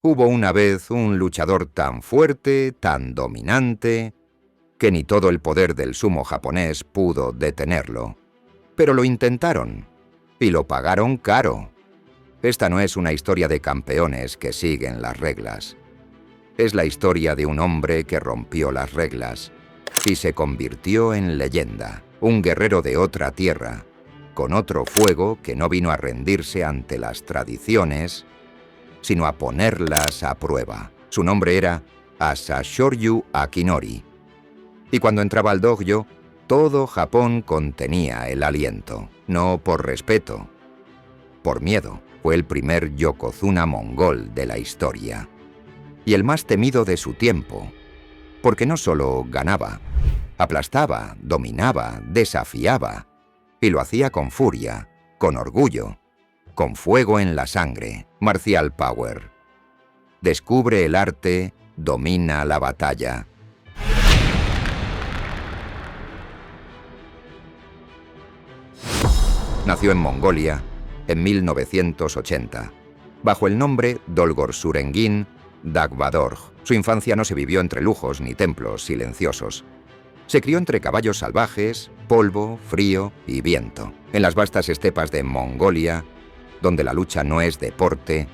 Hubo una vez un luchador tan fuerte, tan dominante, que ni todo el poder del sumo japonés pudo detenerlo. Pero lo intentaron, y lo pagaron caro. Esta no es una historia de campeones que siguen las reglas. Es la historia de un hombre que rompió las reglas y se convirtió en leyenda, un guerrero de otra tierra, con otro fuego que no vino a rendirse ante las tradiciones, sino a ponerlas a prueba. Su nombre era Asashoryu Akinori. Y cuando entraba al dojo, todo Japón contenía el aliento. No por respeto, por miedo. Fue el primer yokozuna mongol de la historia. Y el más temido de su tiempo, porque no solo ganaba, aplastaba, dominaba, desafiaba, y lo hacía con furia, con orgullo, con fuego en la sangre. Martial Power. Descubre el arte, domina la batalla. Nació en Mongolia en 1980, bajo el nombre Dolgorsurengin Dagbadorj. Su infancia no se vivió entre lujos ni templos silenciosos. Se crió entre caballos salvajes, polvo, frío y viento, en las vastas estepas de Mongolia, donde la lucha no es deporte,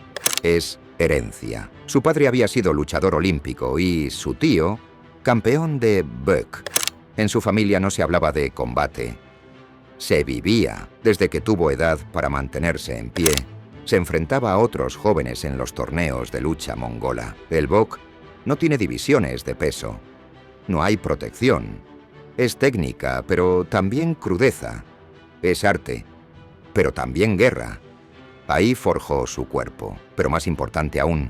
es herencia. Su padre había sido luchador olímpico y su tío, campeón de Bök. En su familia no se hablaba de combate. Se vivía. Desde que tuvo edad para mantenerse en pie, se enfrentaba a otros jóvenes en los torneos de lucha mongola. El Bök no tiene divisiones de peso. No hay protección. Es técnica, pero también crudeza. Es arte, pero también guerra. Ahí forjó su cuerpo, pero más importante aún,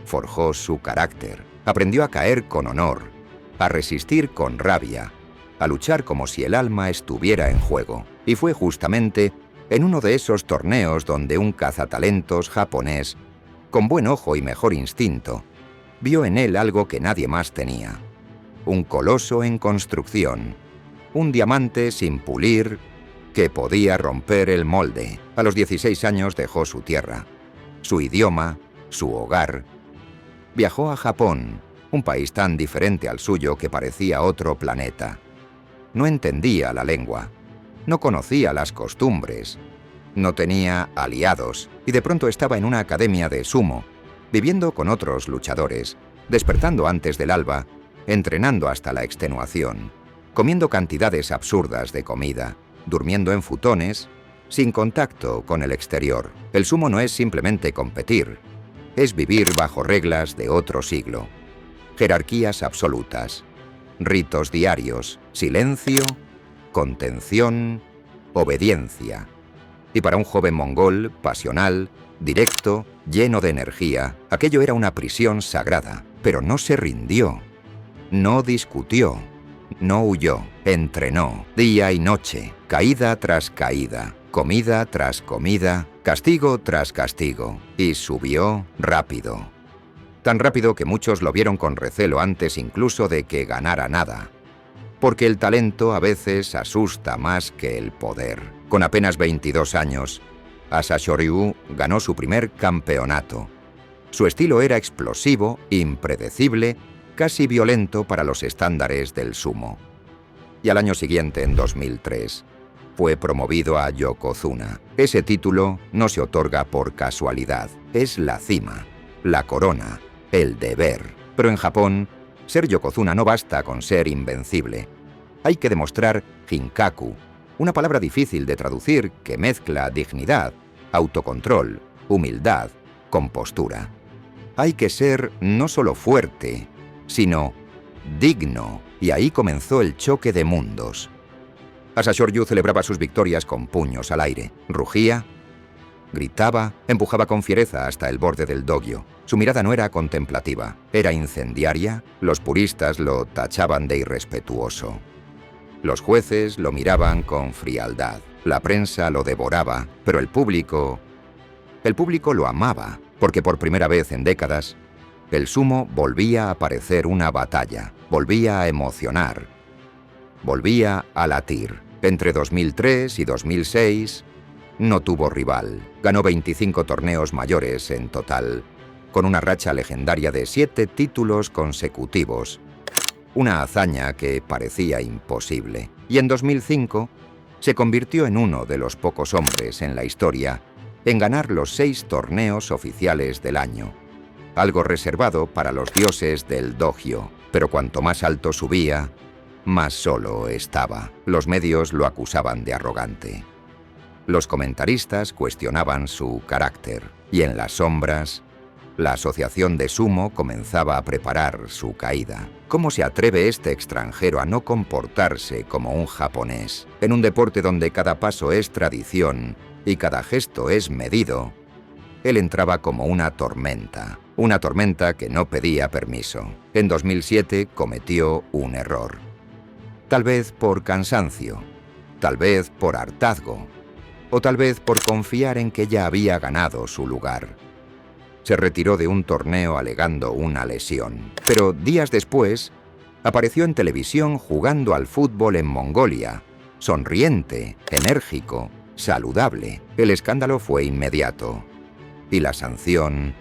forjó su carácter. Aprendió a caer con honor, a resistir con rabia, a luchar como si el alma estuviera en juego. Y fue justamente en uno de esos torneos donde un cazatalentos japonés, con buen ojo y mejor instinto, vio en él algo que nadie más tenía. Un coloso en construcción, un diamante sin pulir que podía romper el molde. A los 16 años dejó su tierra, su idioma, su hogar. Viajó a Japón, un país tan diferente al suyo que parecía otro planeta. No entendía la lengua, no conocía las costumbres, no tenía aliados y de pronto estaba en una academia de sumo, viviendo con otros luchadores, despertando antes del alba, entrenando hasta la extenuación, comiendo cantidades absurdas de comida, durmiendo en futones, sin contacto con el exterior. El sumo no es simplemente competir, es vivir bajo reglas de otro siglo, jerarquías absolutas, ritos diarios, silencio, contención, obediencia. Y para un joven mongol, pasional, directo, lleno de energía, aquello era una prisión sagrada. Pero no se rindió, no discutió, no huyó, entrenó, día y noche, caída tras caída, comida tras comida, castigo tras castigo, y subió rápido. Tan rápido que muchos lo vieron con recelo antes incluso de que ganara nada. Porque el talento a veces asusta más que el poder. Con apenas 22 años, Asashoryu ganó su primer campeonato. Su estilo era explosivo, impredecible, casi violento para los estándares del sumo. Y al año siguiente, en 2003, fue promovido a yokozuna. Ese título no se otorga por casualidad. Es la cima, la corona, el deber. Pero en Japón, ser yokozuna no basta con ser invencible. Hay que demostrar hinkaku, una palabra difícil de traducir que mezcla dignidad, autocontrol, humildad, compostura. Hay que ser no solo fuerte, sino digno, y ahí comenzó el choque de mundos. Asashoryu celebraba sus victorias con puños al aire, rugía, gritaba, empujaba con fiereza hasta el borde del dojo. Su mirada no era contemplativa, era incendiaria. Los puristas lo tachaban de irrespetuoso. Los jueces lo miraban con frialdad. La prensa lo devoraba, pero el público lo amaba, porque por primera vez en décadas, el sumo volvía a parecer una batalla, volvía a emocionar, volvía a latir. Entre 2003 y 2006 no tuvo rival. Ganó 25 torneos mayores en total con una racha legendaria de 7 títulos consecutivos, una hazaña que parecía imposible. Y en 2005 se convirtió en uno de los pocos hombres en la historia en ganar los 6 torneos oficiales del año, algo reservado para los dioses del Dogyo. Pero cuanto más alto subía, más solo estaba. Los medios lo acusaban de arrogante. Los comentaristas cuestionaban su carácter. Y en las sombras, la asociación de sumo comenzaba a preparar su caída. ¿Cómo se atreve este extranjero a no comportarse como un japonés? En un deporte donde cada paso es tradición y cada gesto es medido, él entraba como una tormenta que no pedía permiso. En 2007 cometió un error. Tal vez por cansancio, tal vez por hartazgo, o tal vez por confiar en que ya había ganado su lugar. Se retiró de un torneo alegando una lesión. Pero días después, apareció en televisión jugando al fútbol en Mongolia, sonriente, enérgico, saludable. El escándalo fue inmediato. Y la sanción,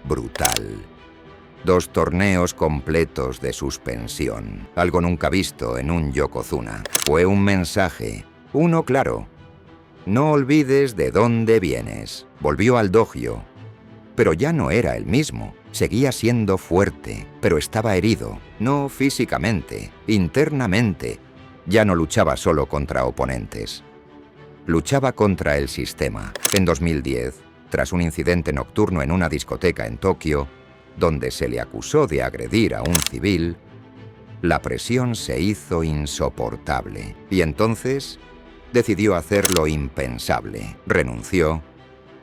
brutal. 2 torneos completos de suspensión, algo nunca visto en un yokozuna. Fue un mensaje, uno claro: no olvides de dónde vienes. Volvió al dojo, pero ya no era el mismo. Seguía siendo fuerte, pero estaba herido, no físicamente, internamente. Ya no luchaba solo contra oponentes. Luchaba contra el sistema. En 2010, tras un incidente nocturno en una discoteca en Tokio, donde se le acusó de agredir a un civil, la presión se hizo insoportable. Y entonces decidió hacer lo impensable. Renunció.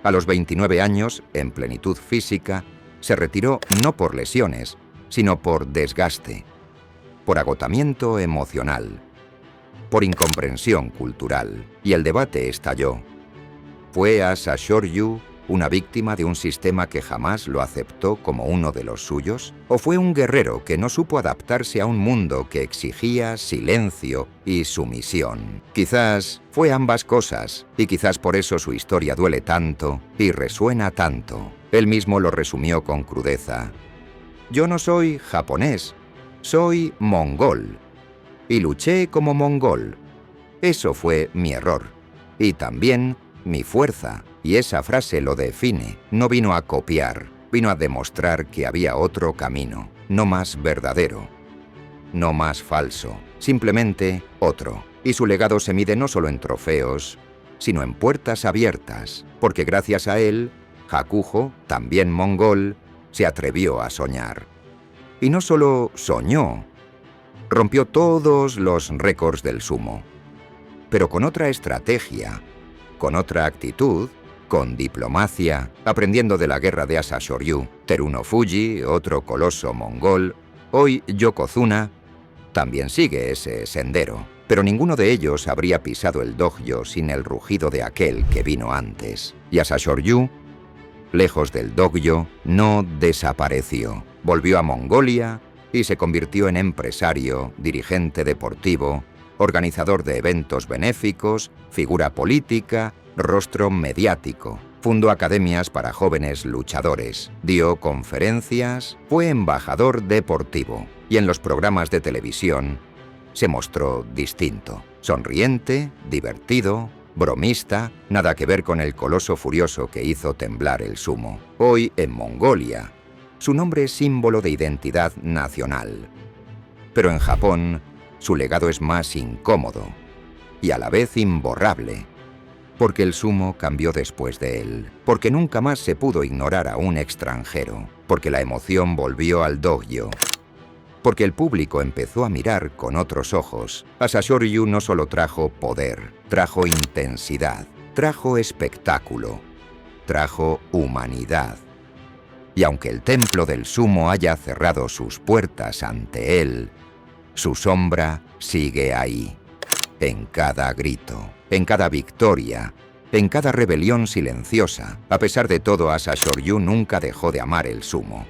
A los 29 años, en plenitud física, se retiró no por lesiones, sino por desgaste, por agotamiento emocional, por incomprensión cultural. Y el debate estalló. ¿Fue Asa Shoryu una víctima de un sistema que jamás lo aceptó como uno de los suyos? ¿O fue un guerrero que no supo adaptarse a un mundo que exigía silencio y sumisión? Quizás fue ambas cosas, y quizás por eso su historia duele tanto y resuena tanto. Él mismo lo resumió con crudeza: yo no soy japonés, soy mongol. Y luché como mongol. Eso fue mi error. Y también mi fuerza. Y esa frase lo define. No vino a copiar, vino a demostrar que había otro camino, no más verdadero, no más falso, simplemente otro. Y su legado se mide no solo en trofeos, sino en puertas abiertas, porque gracias a él, Hakuho, también mongol, se atrevió a soñar. Y no solo soñó, rompió todos los récords del sumo, pero con otra estrategia, con otra actitud, con diplomacia, aprendiendo de la guerra de Asa Shoryu. Teruno Fuji, otro coloso mongol, hoy yokozuna, también sigue ese sendero. Pero ninguno de ellos habría pisado el dojo sin el rugido de aquel que vino antes. Y Asa Shoryu, lejos del dojo, no desapareció. Volvió a Mongolia y se convirtió en empresario, dirigente deportivo, organizador de eventos benéficos, figura política, rostro mediático. Fundó academias para jóvenes luchadores, dio conferencias, fue embajador deportivo y en los programas de televisión se mostró distinto, sonriente, divertido, bromista, nada que ver con el coloso furioso que hizo temblar el sumo. Hoy en Mongolia, su nombre es símbolo de identidad nacional. Pero en Japón, su legado es más incómodo y a la vez imborrable, porque el sumo cambió después de él, porque nunca más se pudo ignorar a un extranjero, porque la emoción volvió al dojo, porque el público empezó a mirar con otros ojos. Asa Shoryu no solo trajo poder, trajo intensidad, trajo espectáculo, trajo humanidad. Y aunque el templo del sumo haya cerrado sus puertas ante él, su sombra sigue ahí, en cada grito, en cada victoria, en cada rebelión silenciosa. A pesar de todo, Asa Shoryu nunca dejó de amar el sumo.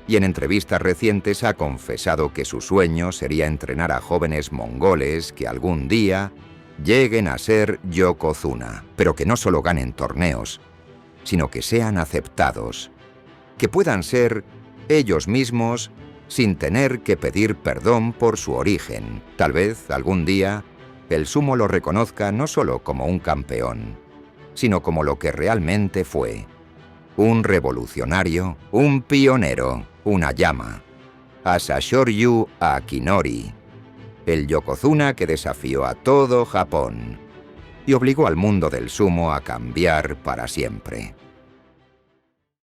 Y en entrevistas recientes ha confesado que su sueño sería entrenar a jóvenes mongoles que algún día lleguen a ser yokozuna, pero que no solo ganen torneos, sino que sean aceptados que puedan ser ellos mismos sin tener que pedir perdón por su origen. Tal vez, algún día, el sumo lo reconozca no solo como un campeón, sino como lo que realmente fue: un revolucionario, un pionero, una llama. Asashoryu Akinori, el yokozuna que desafió a todo Japón y obligó al mundo del sumo a cambiar para siempre.